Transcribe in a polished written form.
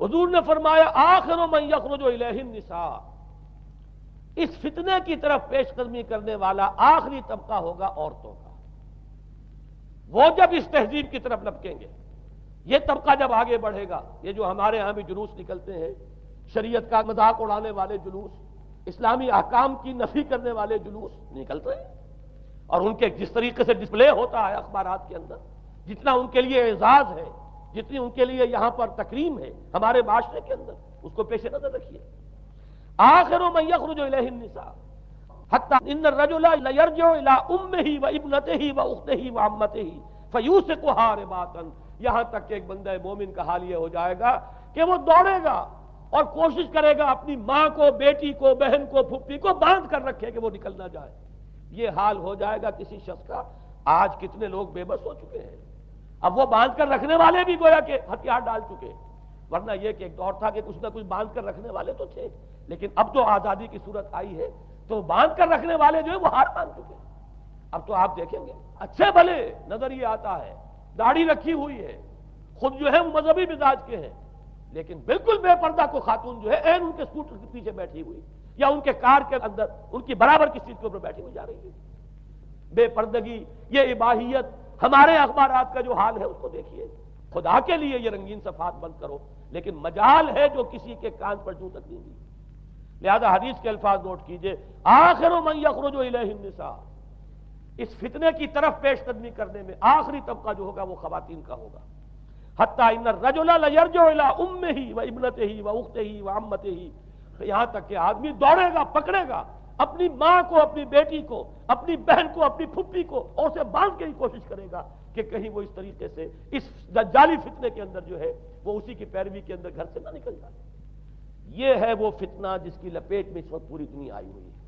حضور نے فرمایا آخر من یخرج الیہ النساء، اس فتنے کی طرف پیش قدمی کرنے والا آخری طبقہ ہوگا عورتوں کا۔ وہ جب اس تہذیب کی طرف لپکیں گے، یہ طبقہ جب آگے بڑھے گا، یہ جو ہمارے ہاں بھی جلوس نکلتے ہیں، شریعت کا مذاق اڑانے والے جلوس، اسلامی احکام کی نفی کرنے والے جلوس نکلتے ہیں، اور ان کے جس طریقے سے ڈسپلے ہوتا ہے اخبارات کے اندر، جتنا ان کے لیے اعزاز ہے، جتنی ان کے لیے یہاں پر تکریم ہے ہمارے معاشرے کے اندر، اس کو پیش نظر رکھیے۔ آخر من یخرج الیہ النساء حتی ان الرجل لیرجع الی امہ و ابنتہ و اختہ و عمتہ فیوثقھا رباطا، یہاں تک کہ ایک بندہ مومن کا حال یہ ہو جائے گا کہ وہ دوڑے گا اور کوشش کرے گا اپنی ماں کو، بیٹی کو، بہن کو، پھپھی کو باندھ کر رکھے کہ وہ نکل نہ جائے۔ یہ حال ہو جائے گا کسی شخص کا۔ آج کتنے لوگ بے بس ہو چکے ہیں، اب وہ باندھ کر رکھنے والے بھی گویا کہ ہتھیار ڈال چکے، ورنہ یہ کہ ایک دور تھا کہ کچھ نہ کچھ باندھ کر رکھنے والے تو تھے، لیکن اب تو آزادی کی صورت آئی ہے تو باندھ کر رکھنے والے جو ہے وہ ہار مان چکے۔ اب تو آپ دیکھیں گے اچھے بھلے نظر یہ آتا ہے، داڑھی رکھی ہوئی ہے، خود جو ہے وہ مذہبی مزاج کے ہیں، لیکن بالکل بے پردہ کو خاتون جو ہے این ان کے اسکوٹر کے پیچھے بیٹھی ہوئی یا ان کے کار کے اندر ان کی برابر کی سیٹ کے اوپر بیٹھی ہوئی جا رہی ہے۔ بے پردگی، یہ اباحیت، ہمارے اخبارات کا جو حال ہے اس کو دیکھیے۔ خدا کے لیے یہ رنگین صفحات بند کرو، لیکن مجال ہے جو کسی کے کان پر جوں تک نہیں دی۔ لہذا حدیث کے الفاظ نوٹ کیجئے، آخر من یخرج الیہ النساء، اس فتنے کی طرف پیش قدمی کرنے میں آخری طبقہ جو ہوگا وہ خواتین کا ہوگا۔ حتی ان الرجل لیرجع الی امہ و ابنتہ و اختہ و عمتہ، یہاں تک کہ آدمی دوڑے گا، پکڑے گا اپنی ماں کو، اپنی بیٹی کو، اپنی بہن کو، اپنی پھپھی کو، اور اسے باندھ کے ہی کوشش کرے گا کہ کہیں وہ اس طریقے سے اس دجالی فتنے کے اندر جو ہے وہ اسی کی پیروی کے اندر گھر سے نہ نکل جائے۔ یہ ہے وہ فتنہ جس کی لپیٹ میں اس وقت پوری دنیا آئی ہوئی ہے۔